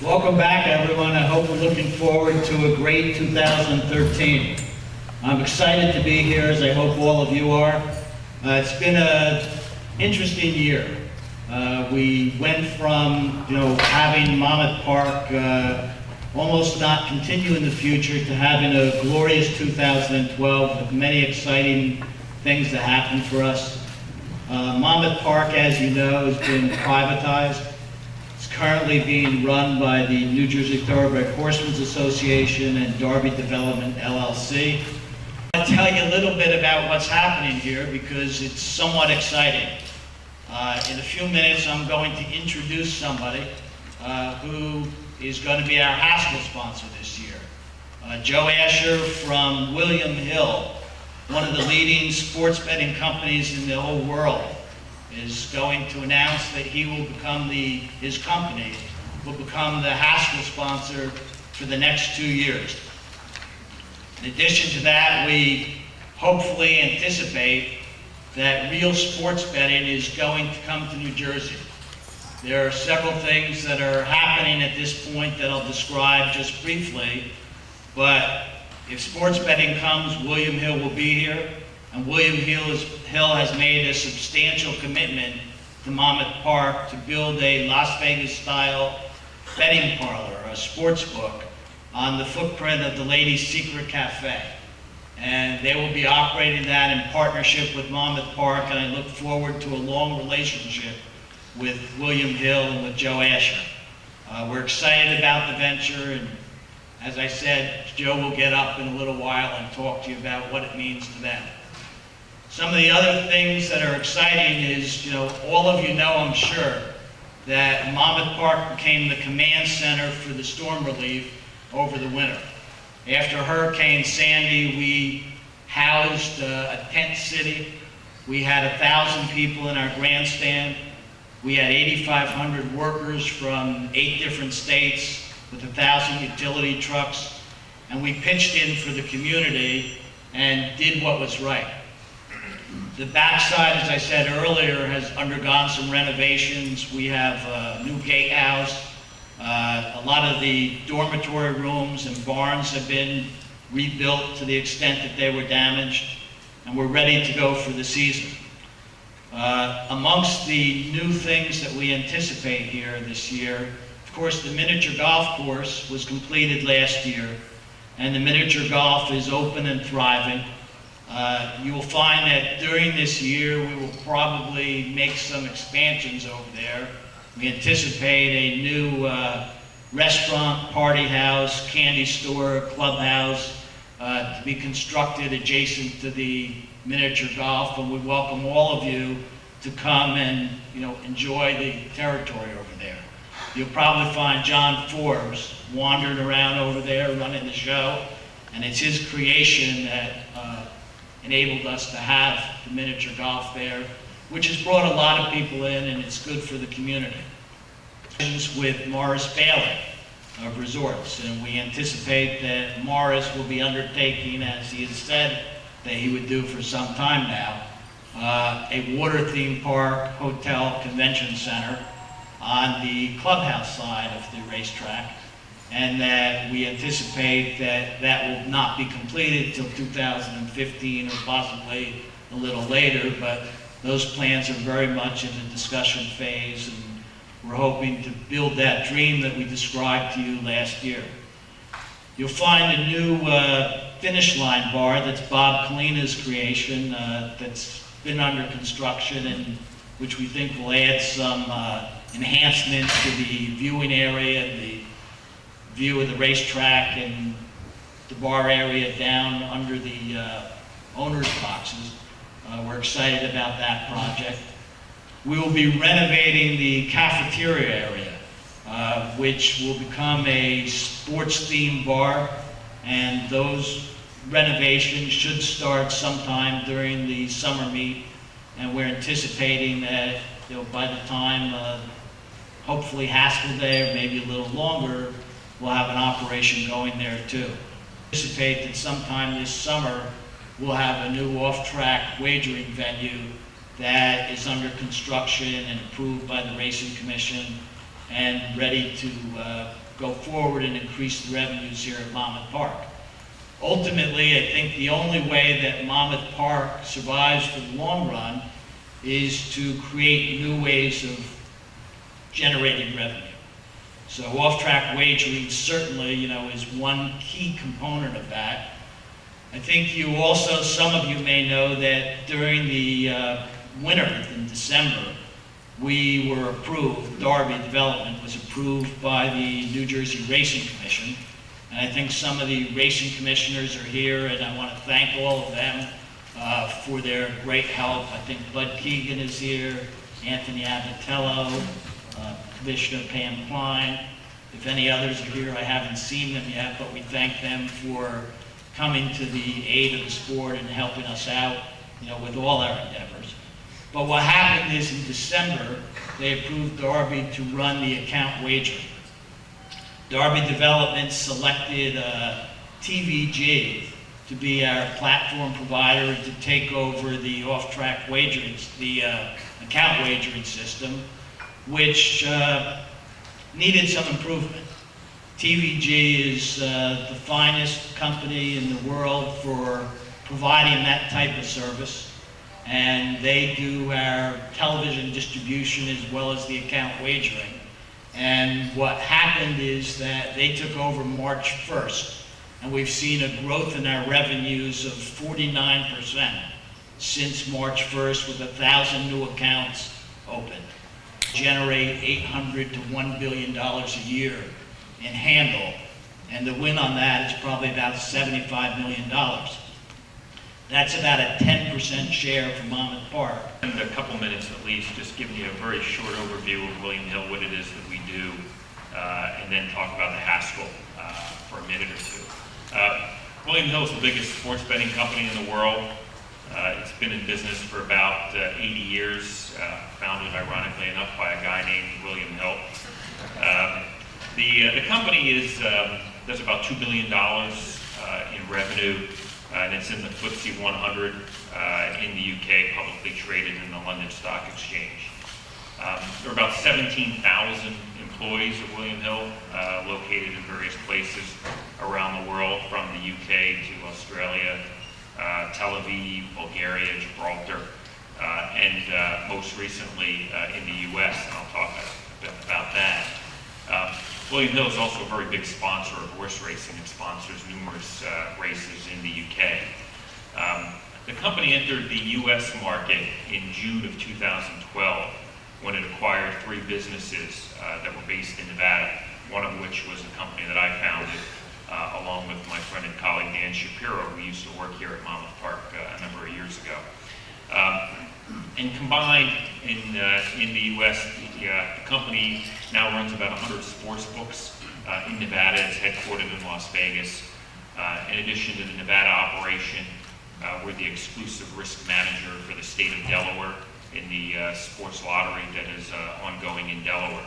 Welcome back, everyone. I hope we're looking forward to a great 2013. I'm excited to be here, as I hope all of you are. It's been an interesting year. We went from, having Monmouth Park almost not continue in the future to having a glorious 2012 with many exciting things that happened for us. Monmouth Park, as you know, has been privatized. It's currently being run by the New Jersey Thoroughbred Horsemen's Association and Darby Development, LLC. I'll tell you a little bit about what's happening here because it's somewhat exciting. In a few minutes, I'm going to introduce somebody who is going to be our Haskell sponsor this year. Joe Asher from William Hill, one of the leading sports betting companies in the whole world, is going to announce that he will become his company will become the Haskell sponsor for the next 2 years. In addition to that, we hopefully anticipate that real sports betting is going to come to New Jersey. There are several things that are happening at this point that I'll describe just briefly, but if sports betting comes, William Hill will be here, and William Hill has made a substantial commitment to Monmouth Park to build a Las Vegas-style betting parlor, a sports book, on the footprint of the Ladies' Secret Cafe. And they will be operating that in partnership with Monmouth Park, and I look forward to a long relationship with William Hill and with Joe Asher. We're excited about the venture, and as I said, Joe will get up in a little while and talk to you about what it means to them. Some of the other things that are exciting is, all of you know, I'm sure, that Monmouth Park became the command center for the storm relief over the winter. After Hurricane Sandy, we housed a tent city. We had 1,000 people in our grandstand. We had 8,500 workers from 8 different states with 1,000 utility trucks, and we pitched in for the community and did what was right. The backside, as I said earlier, has undergone some renovations. We have a new gatehouse. A lot of the dormitory rooms and barns have been rebuilt to the extent that they were damaged, and we're ready to go for the season. Amongst the new things that we anticipate here this year, of course, the miniature golf course was completed last year, and the miniature golf is open and thriving. You will find that during this year, we will probably make some expansions over there. We anticipate a new restaurant, party house, candy store, clubhouse to be constructed adjacent to the miniature golf, and we welcome all of you to come and enjoy the territory over there. You'll probably find John Forbes wandering around over there running the show, and it's his creation that enabled us to have the miniature golf there, which has brought a lot of people in, and it's good for the community. With Morris Bailey of Resorts, and we anticipate that Morris will be undertaking, as he has said that he would do for some time now, a water theme park, hotel, convention center on the clubhouse side of the racetrack, and that we anticipate that that will not be completed till 2015 or possibly a little later, but those plans are very much in the discussion phase, and we're hoping to build that dream that we described to you last year. You'll find a new finish line bar that's Bob Kalina's creation that's been under construction, and which we think will add some enhancements to the viewing area and the view of the racetrack and the bar area down under the owner's boxes. We're excited about that project. We will be renovating the cafeteria area, which will become a sports-themed bar, and those renovations should start sometime during the summer meet, and we're anticipating that by the time, hopefully Haskell Day or maybe a little longer, we'll have an operation going there too. Anticipate that sometime this summer we'll have a new off-track wagering venue that is under construction and approved by the Racing Commission and ready to go forward and increase the revenues here at Monmouth Park. Ultimately, I think the only way that Monmouth Park survives for the long run is to create new ways of generating revenue. So off-track wagering certainly, is one key component of that. I think some of you may know that during the winter in December, we were approved, Derby Development was approved by the New Jersey Racing Commission. And I think some of the racing commissioners are here, and I want to thank all of them for their great help. I think Bud Keegan is here, Anthony Abatello, Commissioner Pam Klein. If any others are here, I haven't seen them yet, but we thank them for coming to the aid of the sport and helping us out, with all our endeavors. But what happened is in December, they approved Derby to run the account wagering. Derby Development selected TVG to be our platform provider to take over the off-track wagering, the account wagering system, which needed some improvement. TVG is the finest company in the world for providing that type of service, and they do our television distribution as well as the account wagering. And what happened is that they took over March 1st, and we've seen a growth in our revenues of 49% since March 1st, with 1,000 new accounts opened. Generate $800 to $1 billion a year in handle, and the win on that is probably about $75 million. That's about a 10% share for Monmouth Park. In a couple minutes at least, just giving you a very short overview of William Hill, what it is that we do, and then talk about the Haskell for a minute or two. William Hill is the biggest sports betting company in the world. It's been in business for about 80 years, founded ironically enough by a guy named William Hill. The company does about $2 billion in revenue, and it's in the FTSE 100 in the UK, publicly traded in the London Stock Exchange. There are about 17,000 employees at William Hill, located in various places around the world, from the UK to Australia, Tel Aviv, Bulgaria, Gibraltar, and most recently in the US, and I'll talk a bit about that. William Hill is also a very big sponsor of horse racing and sponsors numerous races in the UK. The company entered the US market in June of 2012 when it acquired 3 businesses that were based in Nevada, one of which was a company that I founded along with my friend and colleague Dan Shapiro, who used to work here at Monmouth Park a number of years ago. And combined in the U.S., the company now runs about 100 sports books in Nevada. It's headquartered in Las Vegas. In addition to the Nevada operation, we're the exclusive risk manager for the state of Delaware in the sports lottery that is ongoing in Delaware.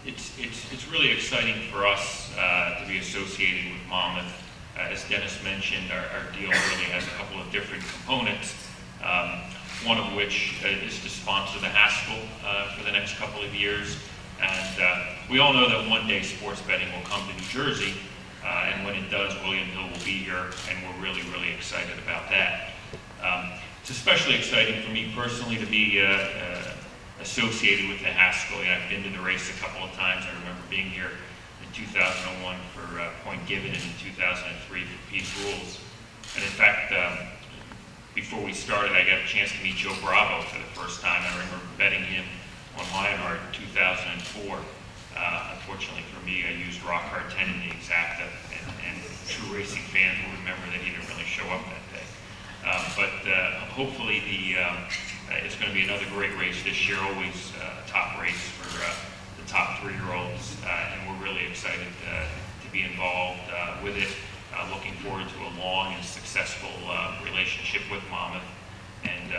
It's really exciting for us to be associated with Monmouth. As Dennis mentioned, our deal really has a couple of different components, one of which is to sponsor the Haskell for the next couple of years. And we all know that one day sports betting will come to New Jersey, and when it does, William Hill will be here, and we're really, really excited about that. It's especially exciting for me personally to be associated with the Haskell. I've been to the race a couple of times. I remember being here in 2001 for Point Given and in 2003 for Pete's Rules. And in fact, before we started, I got a chance to meet Joe Bravo for the first time. I remember betting him on Lionheart in 2004. Unfortunately for me, I used Rock Hard 10 in the exacta, and true racing fans will remember that he didn't really show up that day. But hopefully it's going to be another great race this year, always a top race for the top 3-year-olds, and we're really excited to be involved with it. Looking forward to a long and successful relationship with Monmouth, and